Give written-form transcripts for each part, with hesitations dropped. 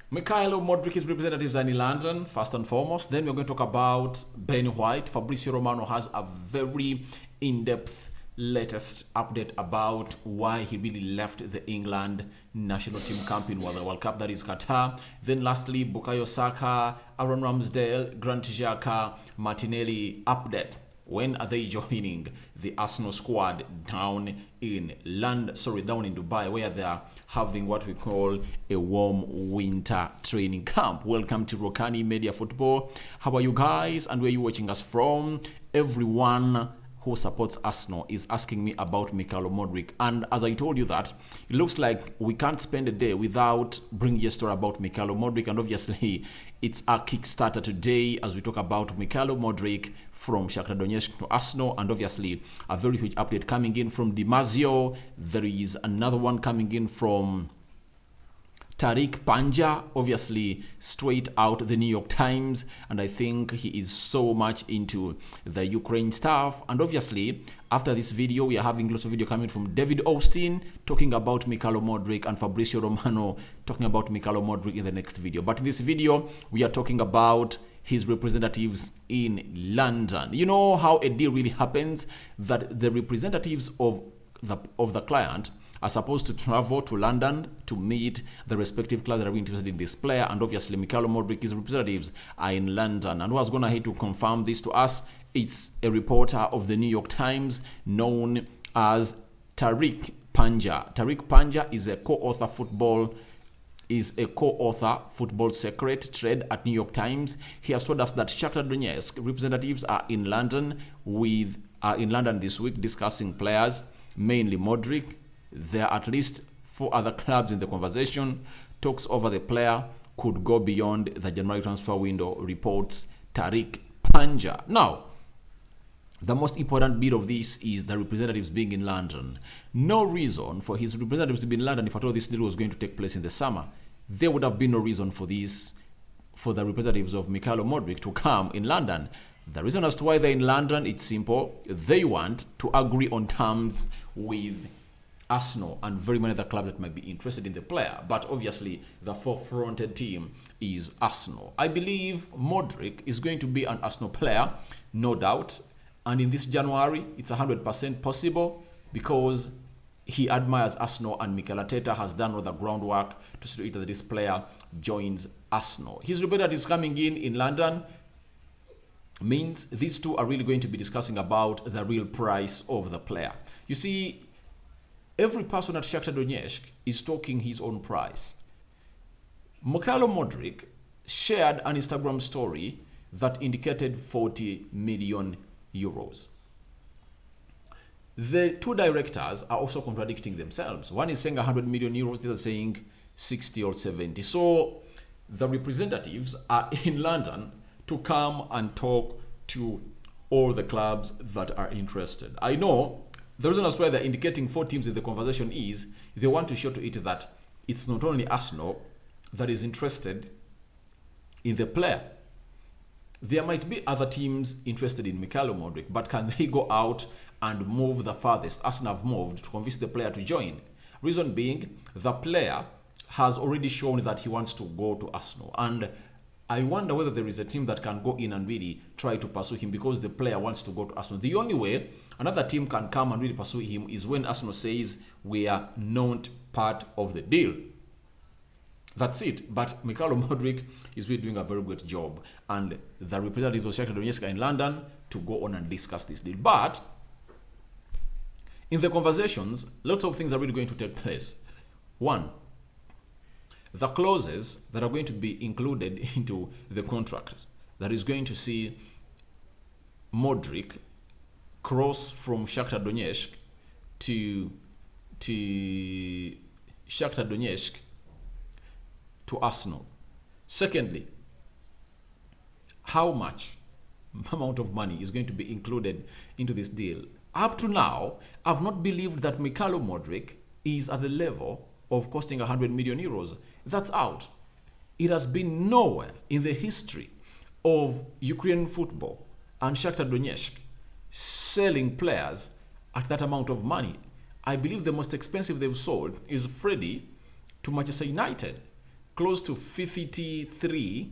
Mikhailo Modric's representatives are in London, first and foremost. Then we're going to talk about Ben White. Fabrizio Romano has a very in-depth latest update about why he really left the England national team camp in the World Cup, that is Qatar. Then lastly, Bukayo Saka, Aaron Ramsdale, Grant Xhaka, Martinelli update. When are they joining the Arsenal squad down in Dubai, where they are having what we call a warm winter training camp? Welcome to Rokani Media Football. How are you guys, and where are you watching us from? Everyone who supports Arsenal is asking me about Mikhailo Modric, and as I told you that, it looks like we can't spend a day without bringing a story about Mikhailo Modric, and obviously it's a Kickstarter today as we talk about Mikhailo Modric from Shakhtar Donetsk to Arsenal, and obviously a very huge update coming in from Di Marzio. There is another one coming in from Tariq Panja, obviously straight out the New York Times, and I think he is so much into the Ukraine stuff. And obviously after this video we are having lots of video coming from David Austin talking about Mikhailo Modric, and Fabrizio Romano talking about Mikhailo Modric in the next video. But in this video we are talking about his representatives in London. You know how a deal really happens, that the representatives of the client are supposed to travel to London to meet the respective clubs that are interested in this player, and obviously Mikhailo Modric's representatives are in London. And who has gone ahead to confirm this to us? It's a reporter of the New York Times known as Tariq Panja. Tariq Panja is a co-author football secret trade at New York Times. He has told us that Shakhtar Donetsk representatives are in London this week discussing players, mainly Modric. There are at least 4 other clubs in the conversation. Talks over the player could go beyond the January transfer window, reports Tariq Panja. Now, the most important bit of this is the representatives being in London. No reason for his representatives to be in London if at all this deal was going to take place in the summer. There would have been no reason for the representatives of Mikhailo Modric to come in London. The reason as to why they're in London, it's simple. They want to agree on terms with Arsenal and very many other clubs that might be interested in the player. But obviously the forefronted team is Arsenal. I believe Modric is going to be an Arsenal player, no doubt. And in this January, it's 100% possible because he admires Arsenal, and Mikel Arteta has done all the groundwork to see that this player joins Arsenal. His representatives coming in London means these two are really going to be discussing about the real price of the player. You see, every person at Shakhtar Donetsk is talking his own price. Mikhailo Modric shared an Instagram story that indicated 40 million euros. The two directors are also contradicting themselves. One is saying 100 million euros, the other saying 60 or 70. So the representatives are in London to come and talk to all the clubs that are interested. I know the reason as why they're indicating 4 teams in the conversation is they want to show to it that it's not only Arsenal that is interested in the player. There might be other teams interested in Mikhailo Modric, but can they go out and move the farthest Arsenal have moved to convince the player to join? Reason being, the player has already shown that he wants to go to Arsenal, and I wonder whether there is a team that can go in and really try to pursue him because the player wants to go to Arsenal. The only way another team can come and really pursue him is when Arsenal says we are not part of the deal. That's it. But Mikhailo Modric is really doing a very good job, and the representatives of Shakhtar Donetsk are in London to go on and discuss this deal. But in the conversations, lots of things are really going to take place. One, the clauses that are going to be included into the contract that is going to see Modric cross from Shakhtar Donetsk to Shakhtar Donetsk to Arsenal. Secondly, how much amount of money is going to be included into this deal? Up to now, I've not believed that Mikhailo Modric is at the level of costing 100 million euros. That's out. It has been nowhere in the history of Ukrainian football and Shakhtar Donetsk selling players at that amount of money. I believe the most expensive they've sold is Freddie to Manchester United. close to 53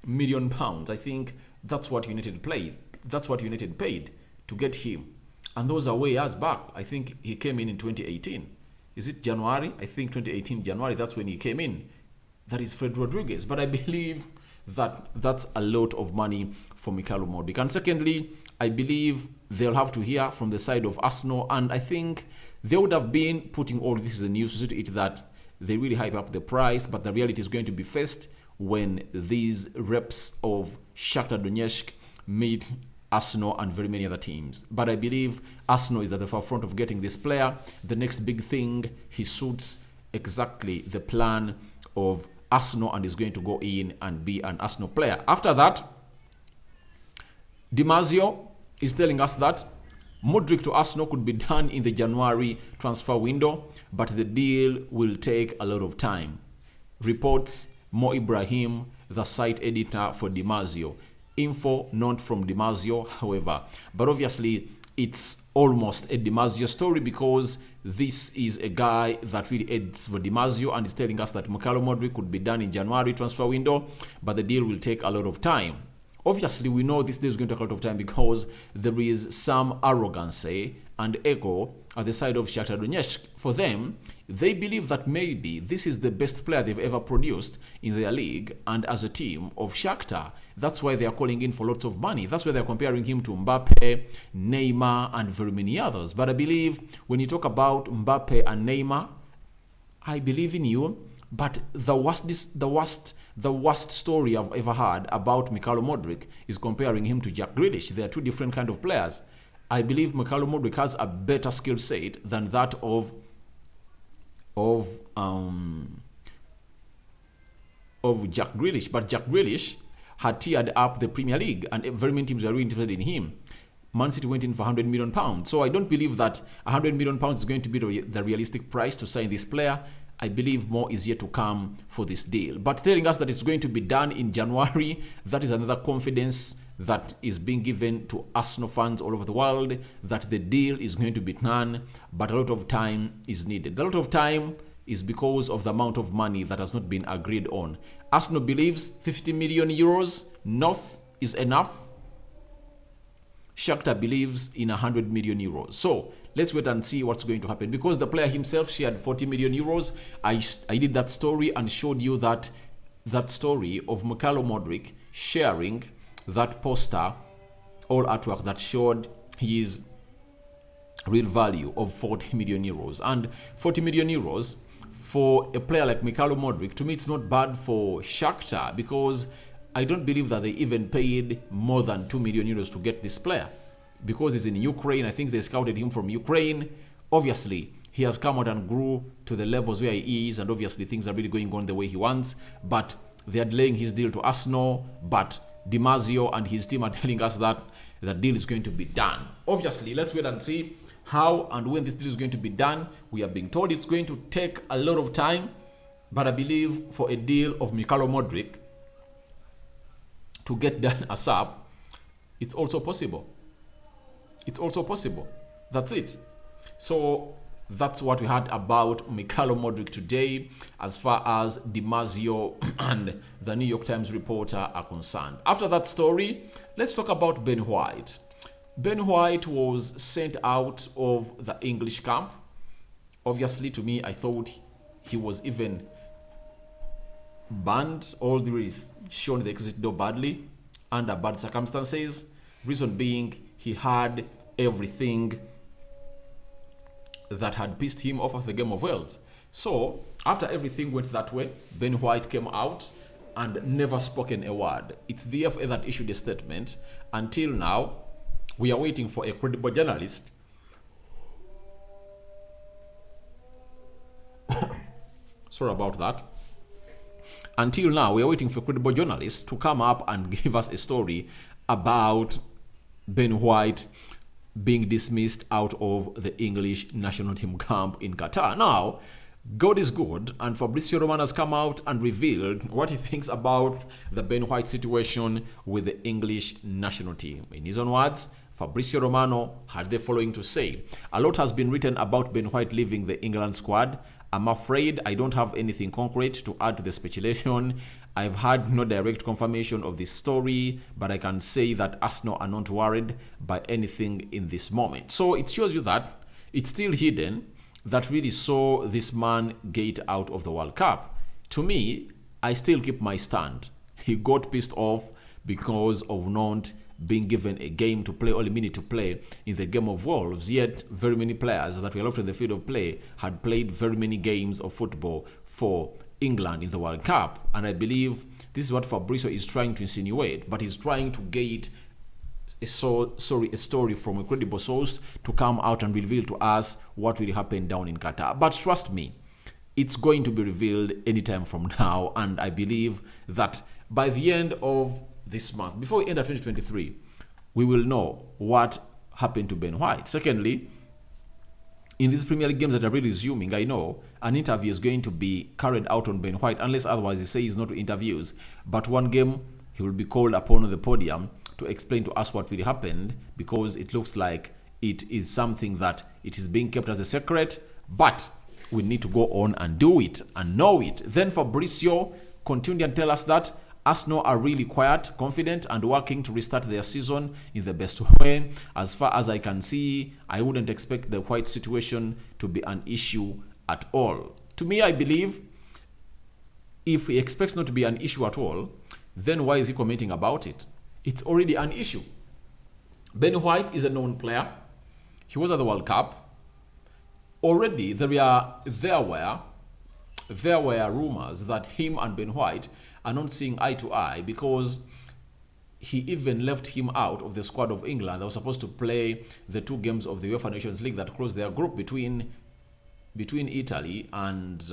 million pounds. I think that's what United played. That's what United paid to get him. And those are way years back. I think he came in 2018. Is it January? I think 2018 January, that's when he came in. That is Fred Rodriguez. But I believe that that's a lot of money for Mikhailo Modric. And secondly, I believe they'll have to hear from the side of Arsenal. And I think they would have been putting all this in the news to it that they really hype up the price. But the reality is going to be faced when these reps of Shakhtar Donetsk meet Arsenal and very many other teams. But I believe Arsenal is at the forefront of getting this player. The next big thing, he suits exactly the plan of Arsenal and is going to go in and be an Arsenal player. After that, Di Marzio is telling us that Mudryk to Arsenal could be done in the January transfer window, but the deal will take a lot of time. Reports Mo Ibrahim, the site editor for Di Marzio. Info not from Di Marzio, however. But obviously, it's almost a Di Marzio story because this is a guy that really aids for Di Marzio and is telling us that Mikhailo Modric could be done in January transfer window, but the deal will take a lot of time. Obviously, we know this deal is going to take a lot of time because there is some arrogancy and ego at the side of Shakhtar Donetsk. For them, they believe that maybe this is the best player they've ever produced in their league and as a team of Shakhtar. That's why they are calling in for lots of money. That's why they're comparing him to Mbappe, Neymar, and very many others. But I believe when you talk about Mbappe and Neymar, I believe in you. But the worst story I've ever heard about Mikhailo Modric is comparing him to Jack Grealish. They are two different kind of players. I believe Mikhailo Modric has a better skill set than that of Jack Grealish. But Jack Grealish had teared up the Premier League and very many teams were really interested in him. Man City went in for £100 million. So I don't believe that £100 million is going to be the realistic price to sign this player. I believe more is yet to come for this deal. But telling us that it's going to be done in January, that is another confidence that is being given to Arsenal fans all over the world, that the deal is going to be done, but a lot of time is needed. A lot of time is because of the amount of money that has not been agreed on. Arsenal believes 50 million euros north is enough. Shakhtar believes in 100 million euros. So let's wait and see what's going to happen because the player himself shared 40 million euros. I did that story and showed you that story of Mikhailo Modric sharing that poster, all artwork that showed his real value of 40 million euros. And 40 million euros for a player like Mikhailo Modric, to me it's not bad for Shakhtar because I don't believe that they even paid more than 2 million euros to get this player because he's in Ukraine. I think they scouted him from Ukraine. Obviously, he has come out and grew to the levels where he is, and obviously things are really going on the way he wants. But they are delaying his deal to Arsenal, but Di Marzio and his team are telling us that the deal is going to be done. Obviously, let's wait and see how and when this deal is going to be done. We are being told it's going to take a lot of time, but I believe for a deal of Mikhailo Modric to get done ASAP, it's also possible. It's also possible. That's it. So that's what we had about Mikhailo Modric today as far as Di Marzio and the New York Times reporter are concerned. After that story, let's talk about Ben White. Ben White was sent out of the English camp. Obviously, to me, I thought he was even banned, all the is shown the exit door badly under bad circumstances. Reason being, he had everything that had pissed him off of the game of Wales. So after everything went that way, Ben White came out and never spoken a word. It's the FA that issued a statement. Until now, we are waiting for a credible journalist sorry about that. Until now, we are waiting for credible journalists to come up and give us a story about Ben White being dismissed out of the English national team camp in Qatar. Now, God is good, and Fabrizio Romano has come out and revealed what he thinks about the Ben White situation with the English national team. In his own words, Fabrizio Romano had the following to say. A lot has been written about Ben White leaving the England squad. I'm afraid I don't have anything concrete to add to the speculation. I've had no direct confirmation of this story, but I can say that Arsenal are not worried by anything in this moment. So it shows you that it's still hidden that really saw this man get out of the World Cup. To me, I still keep my stand. He got pissed off because of not being given a game to play, only minute to play in the game of Wolves, yet very many players that were left in the field of play had played very many games of football for England in the World Cup. And I believe this is what Fabrizio is trying to insinuate, but he's trying to get a story from a credible source to come out and reveal to us what really happened down in Qatar. But trust me, it's going to be revealed anytime from now, and I believe that by the end of this month, before we end at 2023, we will know what happened to Ben White. Secondly, in these Premier League games that are really resuming, I know an interview is going to be carried out on Ben White, unless otherwise he says not to interviews. But one game, he will be called upon on the podium to explain to us what really happened, because it looks like it is something that it is being kept as a secret, but we need to go on and do it and know it. Then Fabrizio continued and tell us that Arsenal are really quiet, confident, and working to restart their season in the best way. As far as I can see, I wouldn't expect the White situation to be an issue at all. To me, I believe if he expects not to be an issue at all, then why is he commenting about it? It's already an issue. Ben White is a known player. He was at the World Cup. Already, there were rumors that him and Ben White are not seeing eye to eye, because he even left him out of the squad of England that was supposed to play the 2 games of the UEFA Nations League that closed their group between Italy and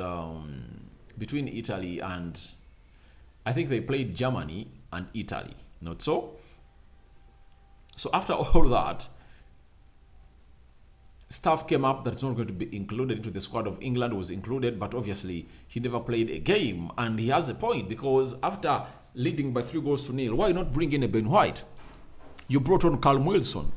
I think they played Germany and Italy. Not so? So after all that, stuff came up that's not going to be included into the squad of England. Was included, but obviously he never played a game. And he has a point, because after leading by 3-0, why not bring in a Ben White? You brought on Callum Wilson.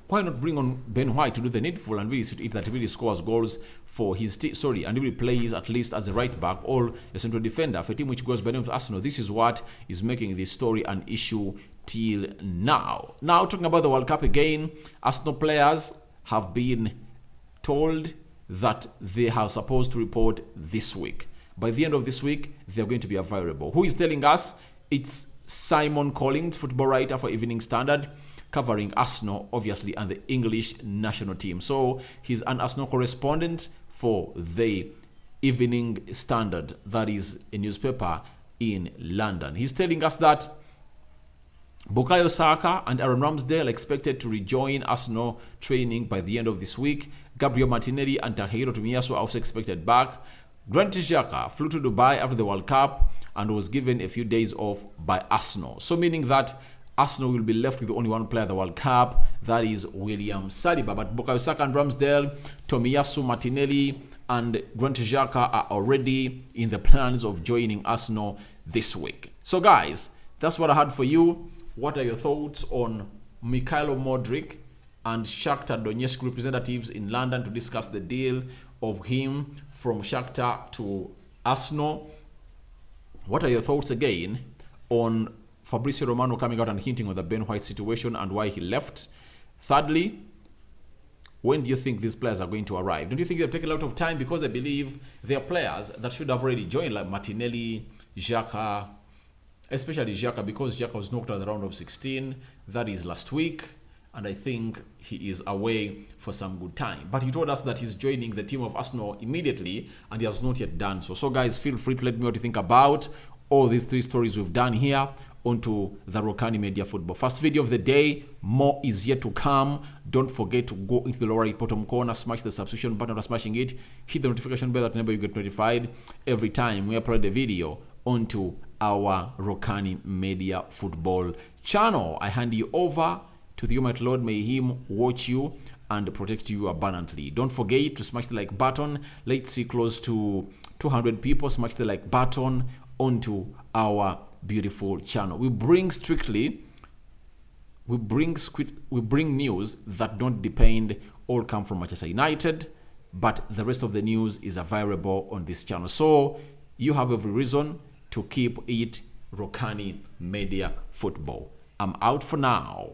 Why not bring on Ben White to do the needful and really that really scores goals for his team? And really plays at least as a right back or a central defender for a team which goes by the name of Arsenal. This is what is making this story an issue till now. Now, talking about the World Cup again, Arsenal players have been told that they are supposed to report this week. By the end of this week, they're going to be available. Who is telling us? It's Simon Collins, football writer for Evening Standard, covering Arsenal, obviously, and the English national team. So he's an Arsenal correspondent for the Evening Standard, that is a newspaper in London. He's telling us that Bukayo Saka and Aaron Ramsdale expected to rejoin Arsenal training by the end of this week. Gabriel Martinelli and Takehiro Tomiyasu are also expected back. Granit Xhaka flew to Dubai after the World Cup and was given a few days off by Arsenal. So meaning that Arsenal will be left with only one player at the World Cup, that is William Saliba. But Bukayo Saka and Ramsdale, Tomiyasu, Martinelli, and Granit Xhaka are already in the plans of joining Arsenal this week. So guys, that's what I had for you. What are your thoughts on Mikhailo Modric and Shakhtar Donetsk representatives in London to discuss the deal of him from Shakhtar to Arsenal? What are your thoughts again on Fabrizio Romano coming out and hinting on the Ben White situation and why he left? Thirdly, when do you think these players are going to arrive? Don't you think they've taken a lot of time? Because I believe they are players that should have already joined, like Martinelli, Xhaka, especially Xhaka, because Xhaka was knocked out of the round of 16. That is last week. And I think he is away for some good time. But he told us that he's joining the team of Arsenal immediately, and he has not yet done so. So guys, feel free to let me know what you think about all these 3 stories we've done here onto the Rokani Media Football. First video of the day, more is yet to come. Don't forget to go into the lower right bottom corner, smash the subscription button after smashing it, hit the notification bell that whenever you get notified every time we upload a video onto our Rokani Media Football channel. I hand you over to the Almighty Lord. May Him watch you and protect you abundantly. Don't forget to smash the like button. Let's see close to 200 people. Smash the like button onto our beautiful channel. We bring news that don't depend all come from Manchester United, but the rest of the news is available on this channel. So you have every reason to keep it Rokani Media Football. I'm out for now.